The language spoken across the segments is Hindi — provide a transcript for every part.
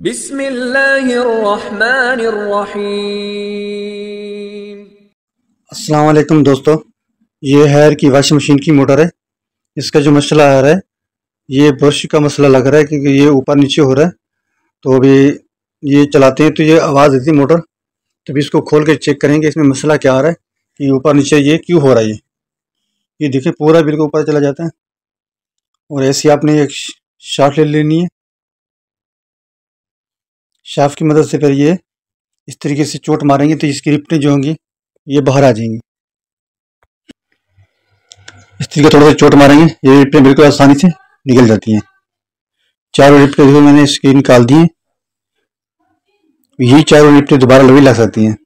बिस्मिल्लाहिर्रहमानिर्रहीम। अस्सलाम वालेकुम दोस्तों, ये हेयर की वॉशिंग मशीन की मोटर है। इसका जो मसला आ रहा है, ये ब्रश का मसला लग रहा है क्योंकि ये ऊपर नीचे हो रहा है। तो अभी ये चलाते हैं तो ये आवाज़ देती है मोटर। तो अभी इसको खोल के चेक करेंगे इसमें मसला क्या आ रहा है कि ऊपर नीचे ये क्यों हो रहा है। ये देखिए पूरा बिल्कुल ऊपर चला जाता है। और ऐसी आपने एक शाफ्ट ले लेनी है। शाफ्ट की मदद से फिर ये इस तरीके से चोट मारेंगे तो इसकी रिपटें जो होंगी ये बाहर आ जाएंगी। इस तरीके थोड़ा सा चोट मारेंगे, ये रिपटें बिल्कुल आसानी से निकल जाती हैं। चारों रिपटें देखो मैंने इसकी निकाल दी हैं। यही चारों रिपटें दोबारा भी लग सकती हैं।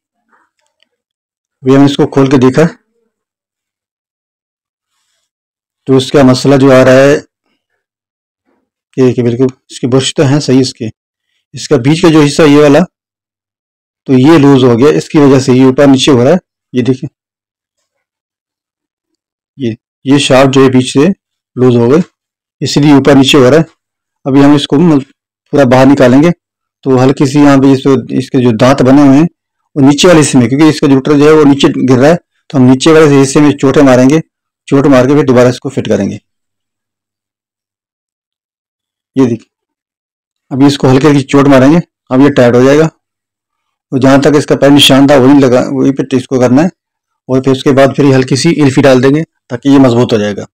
अभी हमने इसको खोल के देखा तो इसका मसला जो आ रहा है कि बिल्कुल इसके ब्रश तो हैं सही, इसका बीच का जो हिस्सा ये वाला तो ये लूज हो गया, इसकी वजह से ये ऊपर नीचे हो रहा है। ये देखिए ये शाफ्ट जो है बीच से लूज हो गए, इसलिए ऊपर नीचे हो रहा है। अभी हम इसको पूरा बाहर निकालेंगे तो हल्की सी यहाँ पे इसके जो दांत बने हुए हैं वो नीचे वाले हिस्से में, क्योंकि इसका जो जो है वो नीचे गिर रहा है, तो हम नीचे वाले हिस्से में चोटें मारेंगे। चोट मार के फिर दोबारा इसको फिट करेंगे। ये देखिए अभी इसको हल्की हल्की चोट मारेंगे, अब ये टाइट हो जाएगा। और जहाँ तक इसका पैर निशान था वहीं लगा, वहीं पे इसको करना है। और फिर उसके बाद फिर हल्की सी इल्फी डाल देंगे ताकि ये मजबूत हो जाएगा।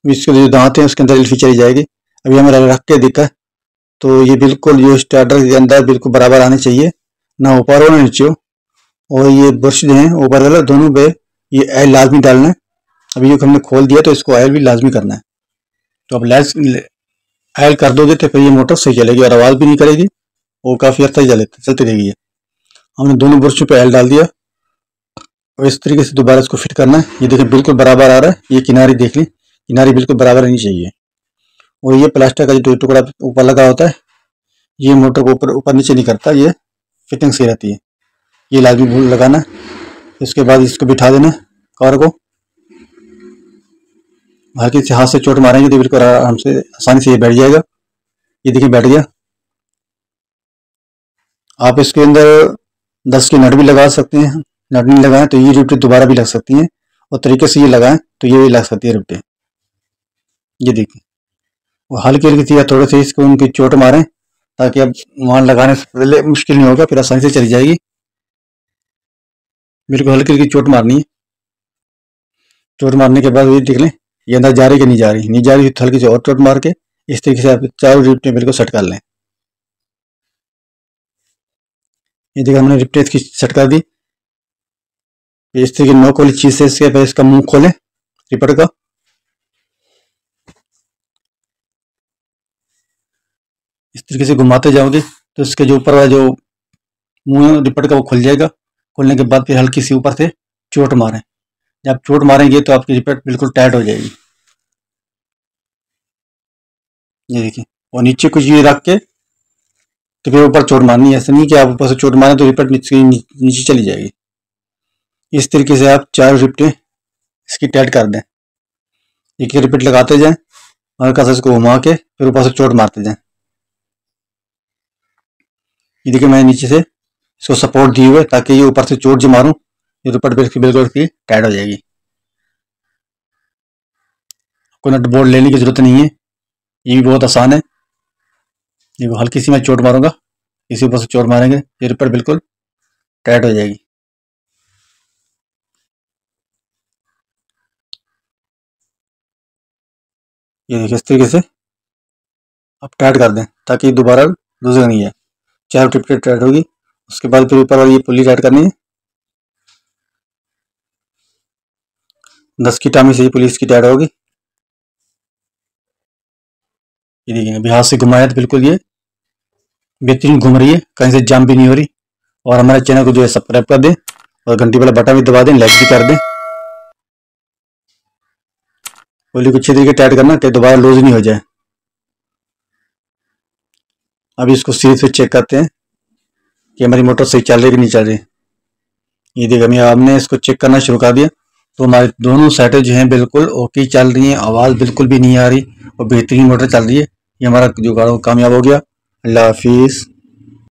इसके जो दांत हैं उसके अंदर इल्फी चली जाएगी। अभी हमें रख के देखा तो ये बिल्कुल जो स्टार्टर के अंदर बिल्कुल बराबर आने चाहिए, ना ऊपर हो ना नीचे हो। और ये ब्रश जो है ऊपर वाला दोनों पे ये ऑयल लाजमी डालना है। अभी ये हमने खोल दिया तो इसको ऑयल भी लाजमी करना है। तो अब ऑयल कर दोगे तो फिर ये मोटर सही चलेगी और आवाज़ भी नहीं करेगी और काफ़ी अच्छा चलती रहेगी। हमने दोनों ब्रशों पे ऑयल डाल दिया और इस तरीके से दोबारा इसको फिट करना है। ये देखिए बिल्कुल बराबर आ रहा है। ये किनारी देख ली, किनारी बिल्कुल बराबर रहनी चाहिए। और ये प्लास्टिक का जो टुकड़ा ऊपर लगा होता है ये मोटर को ऊपर नीचे नहीं करता, ये फिटिंग सही रहती है। ये लाजमी लगाना। इसके बाद इसको बिठा देना कार को। हल्की से हाथ से चोट मारेंगे तो बिल्कुल आराम से आसानी से ये बैठ जाएगा। ये देखिए बैठ गया। आप इसके अंदर 10 के नट भी लगा सकते हैं। नट नहीं लगाएं तो ये रिपटें दोबारा भी लग सकती हैं, और तरीके से ये लगाएं तो ये भी लग सकती है रिपटें। ये देखिए और हल्की हल्की सी थोड़े से इसको उनकी चोट मारें ताकि अब वहाँ लगाने से पहले मुश्किल नहीं होगा, फिर आसानी से चली जाएगी। बिल्कुल हल्की हल्की चोट मारनी है। चोट मारने के बाद ये देख लें ये अंदर जा रही कि नहीं जा रही, नहीं जा रही तो हल्की से और चोट मार के इस तरीके से आप चारों रिपटें बिल्कुल सेट कर लें। ये देखिए हमने रिपटें इसकी सेट कर दी। इस तरीके नोक वाली चीज से इसका मुंह खोलें रिपट का। इस तरीके से घुमाते जाओगे तो इसके जो ऊपर वाला जो मुंह रिपट का वो खुल जाएगा। खुलने के बाद फिर हल्की सी ऊपर से चोट मारें। जब चोट मारेंगे तो आपकी रिपट बिल्कुल टाइट हो जाएगी। ये देखिए और नीचे कुछ ये रख के तो फिर ऊपर चोट मारनी है। ऐसा नहीं कि आप ऊपर से चोट मारें तो रिपट नीचे चली जाएगी। इस तरीके से आप चारों रिपटें इसकी टाइट कर दें। एक एक रिपट लगाते जाएं और हल्का सा इसको घुमा के फिर ऊपर से चोट मारते जाएं। ये देखिए मैंने नीचे से इसको सपोर्ट दिए हुए ताकि ये ऊपर से चोट जो मारूं ये रिपट बिल्कुल टाइट हो जाएगी। कोई नट बोल्ट लेने की जरूरत नहीं है, ये भी बहुत आसान है। देखो हल्की सी मैं चोट मारूंगा, इसी ऊपर से चोट मारेंगे ये रिपट बिल्कुल टाइट हो जाएगी। ये देखिए इस तरीके से आप टाइट कर दें ताकि दोबारा लूज नहीं है। चारों टिप टाइट होगी। उसके बाद फिर ऊपर वाली ये पुल्ली टाइट करनी है। 10 की टामी से ये पुलिस की टाइट होगी। ये देखिए अभी हाथ से घुमाया तो बिल्कुल ये बेहतरीन घूम रही है, कहीं से जाम भी नहीं हो रही। और हमारे चैनल को जो है सब्सक्राइब कर दें और घंटी वाला बटन भी दबा दें, लाइक भी कर दें। पुल्ली को अच्छी तरीके टाइट करना कि दोबारा लूज नहीं हो जाए। अभी इसको सीरीज पे चेक करते हैं कि हमारी मोटर सही चल रही है कि नहीं चल रही। ये देखिए हमने इसको चेक करना शुरू कर दिया तो हमारी दोनों साइडें जो हैं बिल्कुल ओके चल रही हैं, आवाज़ बिल्कुल भी नहीं आ रही और बेहतरीन मोटर चल रही है। ये हमारा जुगाड़ कामयाब हो गया। अल्लाह हाफिज़।